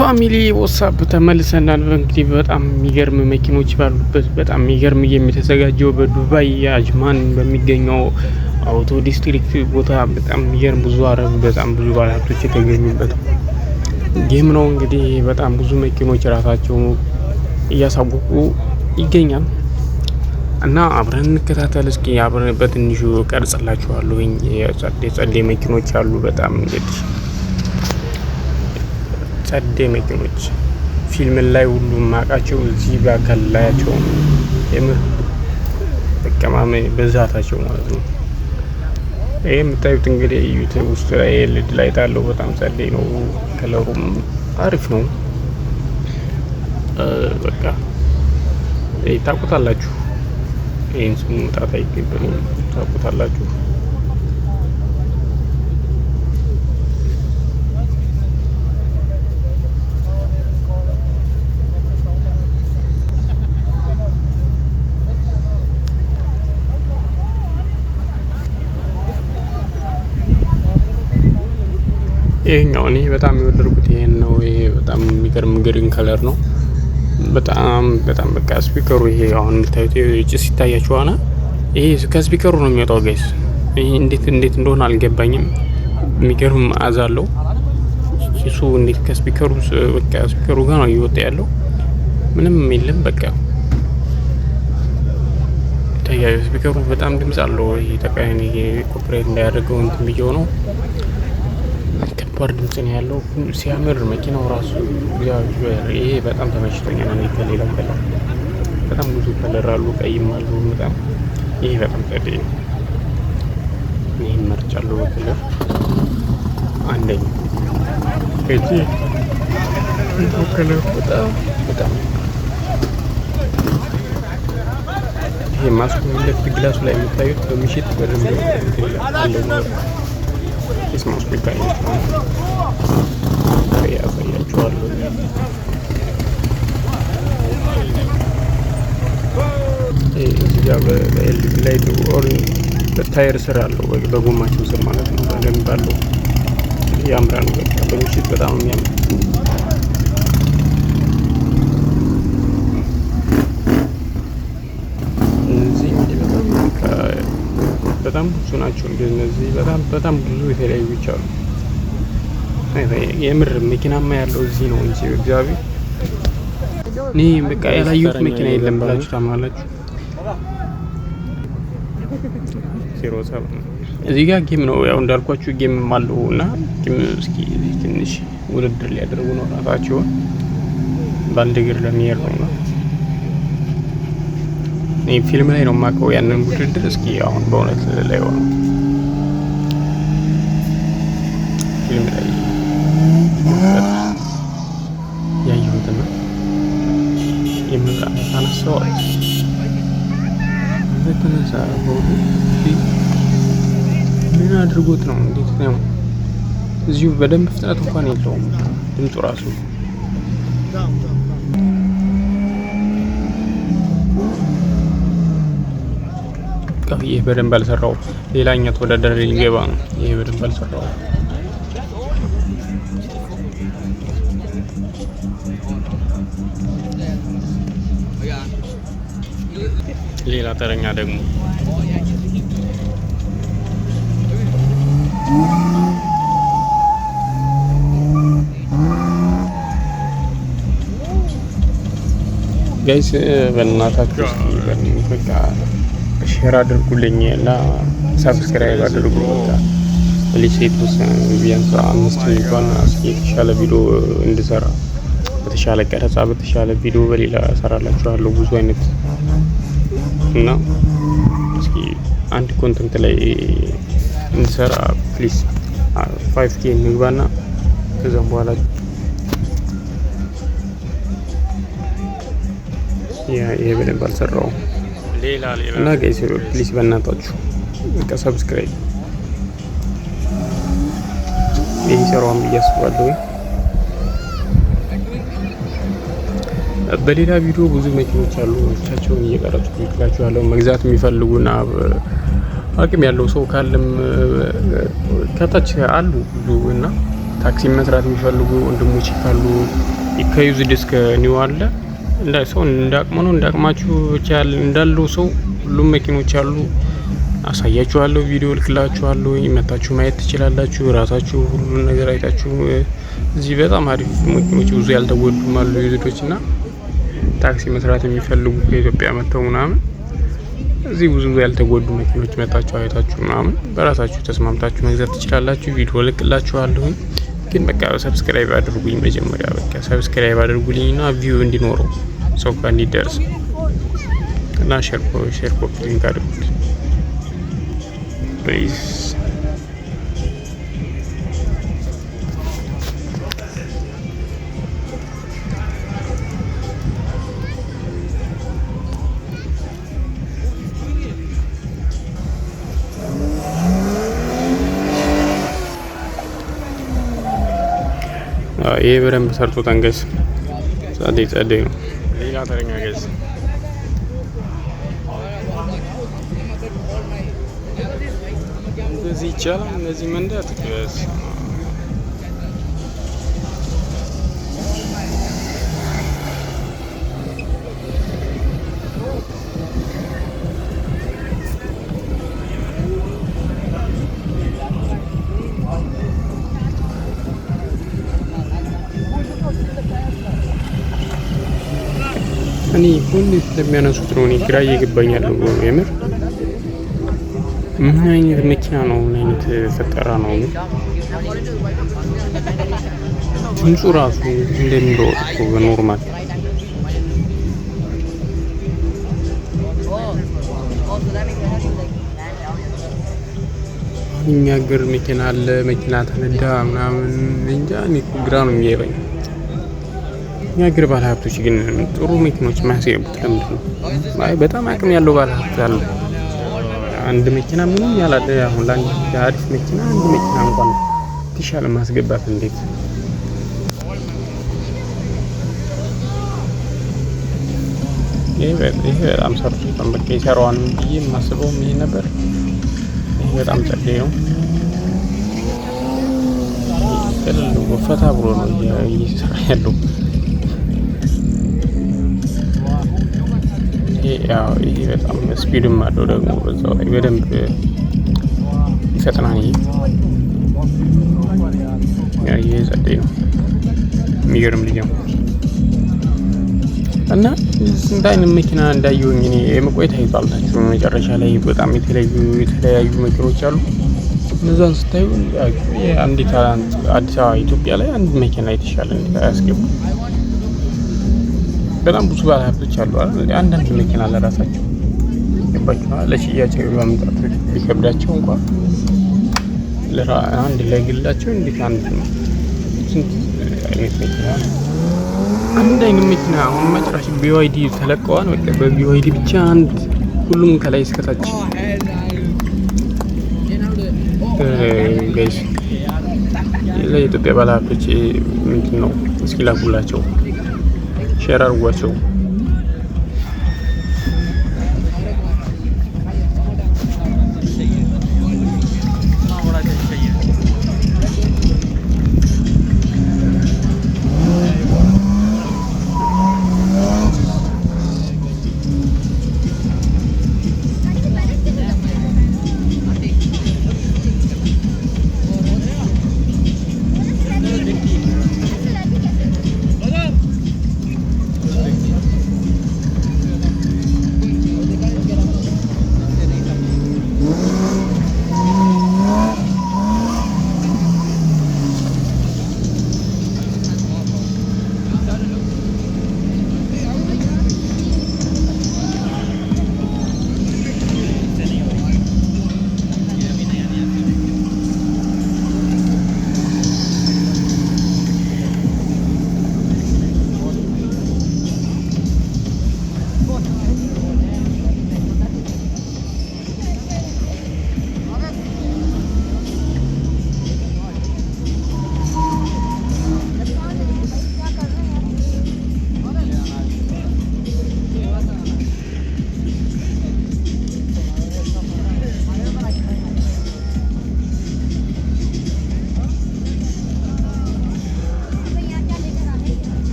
ፋሚሊ ወሳብ ተመልሰናል። እንግዲህ በጣም የሚገርም መኪኖች ባሉበት በጣም የሚገርም ጌም የተዘጋጀው በዱባይ አጅማን በሚገኘው አውቶ ዲስትሪክት ቦታ በጣም የሚገርም ብዙ አረብ በጣም ብዙ ባለሀብቶች የተገኙበት ጌም ነው። እንግዲህ በጣም ብዙ መኪኖች ራሳቸው እያሳወቁ ይገኛል እና አብረን እንከታተል እስኪ። አብረን በትንሹ ቀርጽላችኋለሁ። የጸዴ መኪኖች አሉ በጣም እንግዲህ ጸዴ መኪኖች ፊልም ላይ ሁሉ ማቃቸው እዚህ በአካል ላያቸው የምር ተቀማመ በዛታቸው ማለት ነው። ይሄ የምታዩት እንግዲህ ዩቲዩብ ውስጥ ላይ ኤልኢዲ ላይት አለው። በጣም ጸዴ ነው። ከለሩም አሪፍ ነው። በቃ ታውቁታላችሁ። ይሄን ስሙ መጣጣ ይገባል። ታውቁታላችሁ። ይሄኛው እኔ በጣም የወደድኩት ይሄን ነው። ይሄ በጣም የሚገርም ግሪን ከለር ነው። በጣም በቃ ስፒከሩ ይሄ አሁን የምታዩት ጭስ ይታያችኋል። ይሄ ከስፒከሩ ነው የሚወጣው ጋይስ። ይሄ እንዴት እንደሆነ አልገባኝም። የሚገርም መዓዛ አለው እሱ። እንዴት ከስፒከሩ በቃ ስፒከሩ ጋር ነው እየወጣ ያለው። ምንም የለም በቃ ይታያል። ስፒከሩ በጣም ድምጽ አለው። ይሄ ተቃራኒ ኮፒራይት እንዳያደርገው እንትን ብዬው ነው። ከባድ ድምጽ ነው ያለው። ሲያምር መኪናው ራሱ ይሄ በጣም ተመችቶኛል። እኔ ከሌላው ከለር በጣም ብዙ ከለር አሉ፣ ቀይም አሉ በጣም። ይሄ በጣም ጸዴ ነው። ይሄን መርጫለሁ በከለር አንደኛ። እዚህ ከለር በጣም ይሄ ማስኩ ግላሱ ላይ የምታዩት በምሽት በደንብ አለው። ስማስ ቢታይ ያሳያችኋለሁ። እዚህ ጋር በኤልኢዲ ላይ በታየር ስር አለው በጎማቸው ስር ማለት ነው። በደንብ አለው። ያምራል። በቃ በምሽት በጣም የሚያምር እነዚህ በጣም ብዙ ናቸው። እነዚህ በጣም ብዙ የተለያዩ አሉ። የምር መኪናማ ያለው እዚህ ነው እንጂ እግዚአብሔር እኔ በቃ ያላየሁት መኪና የለም ብላችሁ ታምናላችሁ? 07 እዚህ ጋር ጌም ነው ያው እንዳልኳችሁ ጌም አለው እና ጌም እስኪ ትንሽ ውድድር ሊያደርጉ ነው ራሳቸውን በአንድ እግር ለሚሄድ ነው። እኔ ፊልም ላይ ነው የማውቀው ያንን ውድድር። እስኪ አሁን በእውነት ላይ ሆኖ ፊልም ላይ ያየሁትና የምንጣ ታነሳዋል በተነሳ ምን አድርጎት ነው? እንዴት ነው? እዚሁ በደንብ ፍጥነት እንኳን የለውም ድምፁ ራሱ። ይሄ በደንብ አልሰራው። ሌላኛው ተወዳዳሪ ሊገባ ነው። ይሄ በደንብ አልሰራው። ሌላ ተረኛ ደግሞ ጋይስ በእናታችሁ በቃ ሼር አድርጉልኝ እና ሰብስክራይብ አድርጉ። በቃ ሊሴቱስ ቢያንስ 5 እንኳን የተሻለ ቪዲዮ እንድሰራ በተሻለ ቀረጻ በተሻለ ቪዲዮ በሌላ እሰራላችኋለሁ ብዙ አይነት እና እስኪ አንድ ኮንተንት ላይ እንድሰራ ፕሊዝ 5K እንግባና ከዛም በኋላ ይሄ በደንብ አልሰራውም እና ጋይስ ፕሊዝ በእናታችሁ በቃ ሰብስክራይብ ይሰራውም እያስባለሁ። በሌላ ቪዲዮ ብዙ መኪኖች አሉ ብቻቸውን እየቀረጹ ይላችኋለሁ። መግዛት የሚፈልጉና አቅም ያለው ሰው ካለም ከታች አሉ ብዙ እና ታክሲ መስራት የሚፈልጉ ወንድሞች ካሉ ከዩዝድ እስከ ኒው አለ። እንደ ሰው እንዳቅሙ ነው እንዳቅማችሁ ብቻ እንዳለው ሰው ሁሉም መኪኖች አሉ። አሳያችኋለሁ፣ ቪዲዮ ልክላችኋለሁ፣ መታችሁ ማየት ትችላላችሁ። ራሳችሁ ሁሉን ነገር አይታችሁ እዚህ በጣም አሪፍ መኪኖች ብዙ ያልተጎዱም አሉ ዩዝዶች እና ታክሲ መስራት የሚፈልጉ ከኢትዮጵያ መጥተው ምናምን እዚህ ብዙ ያልተጎዱ መኪኖች መጣችሁ አይታችሁ ምናምን በራሳችሁ ተስማምታችሁ መግዛት ትችላላችሁ። ቪዲዮ ልክላችኋለሁ። ግን በቃ ሰብስክራይብ አድርጉኝ። መጀመሪያ በቃ ሰብስክራይብ አድርጉልኝና ቪው እንዲኖረው ሰው ጋር እንዲደርስ እና ሼር ኮፒ ሊንክ አድርጉት ፕሊዝ። ይሄ በደንብ ሰርቶ ተንገስ ጸዴ ነው። ሌላ ተረኛ ገዝ እንደዚህ ይቻላል። እነዚህ መንዳት ገዝ እኔ ሁሉ ስለሚያነሱት ነው እኔ ግራ እየገባኝ ያለው። የምር ምን አይነት መኪና ነው? ምን አይነት ፈጠራ ነው? ድምፁ ራሱ እንደሚሮጥ እኮ በኖርማል እኛ ሀገር መኪና አለ፣ መኪና ተነዳ ምናምን እንጃ። እኔ ግራ ነው የሚገባኝ። እኛ ሀገር ባለሀብቶች ግን ጥሩ መኪኖች ማያስገቡት ለምንድን ነው? አይ በጣም አቅም ያለው ባለሀብት አለ። አንድ መኪና ምንም ያላለ አሁን ለአንድ አሪፍ መኪና አንድ መኪና እንኳን የተሻለ ማስገባት እንዴት? ይሄ በጣም ሰርቶ በቃ የሰራዋንም ብዬ የማስበውም ይሄ ነበር። ይሄ በጣም ጸዴ ነው። ፈታ ብሎ ነው እየሰራ ያለው። ይሄ በጣም ስፒድም አለው ደግሞ በዛው ላይ በደንብ ይፈጥናል። ይሄ ጸዴ ነው። የሚገርም ልጅ ነው። እና ስንት አይነት መኪና እንዳየሁኝ እኔ የመቆየት አይቷልታችሁ መጨረሻ ላይ በጣም የተለያዩ መኪኖች አሉ። እነዛን ስታዩ አንዲት አዲስ አበባ ኢትዮጵያ ላይ አንድ መኪና የተሻለ ያስገቡ በጣም ብዙ ባለሀብቶች አሉ አይደል? አንዳንድ መኪና ለራሳቸው ገባችኋል። ለሽያጭ በመምጣት ቢከብዳቸው እንኳን አንድ ለግላቸው እንዴት አንድ አይነት መኪና አንድ አይነት መኪና አሁን መጨረሻ BYD ተለቀዋል። በቃ በBYD ብቻ አንድ ሁሉም ከላይ እስከታች ጋይስ ለኢትዮጵያ ባለሀብቶች ምንድን ነው እስኪ ላኩላቸው፣ ሼር አድርጓቸው።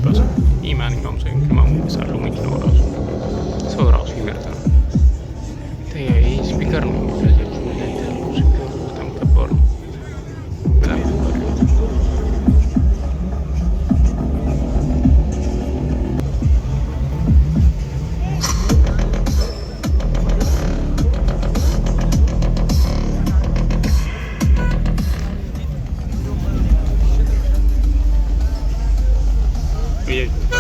የሚለበሰው። ይህ ማንኛውም ሰው ከማሞገስ አለው። መኪናው ራሱ ሰው ራሱ ይመርጣል። ይህ ስፒከር ነው የሚታያቸው። ስፒከሩ በጣም ከባድ ነው። በጣም ከባድ ነው። Yeah.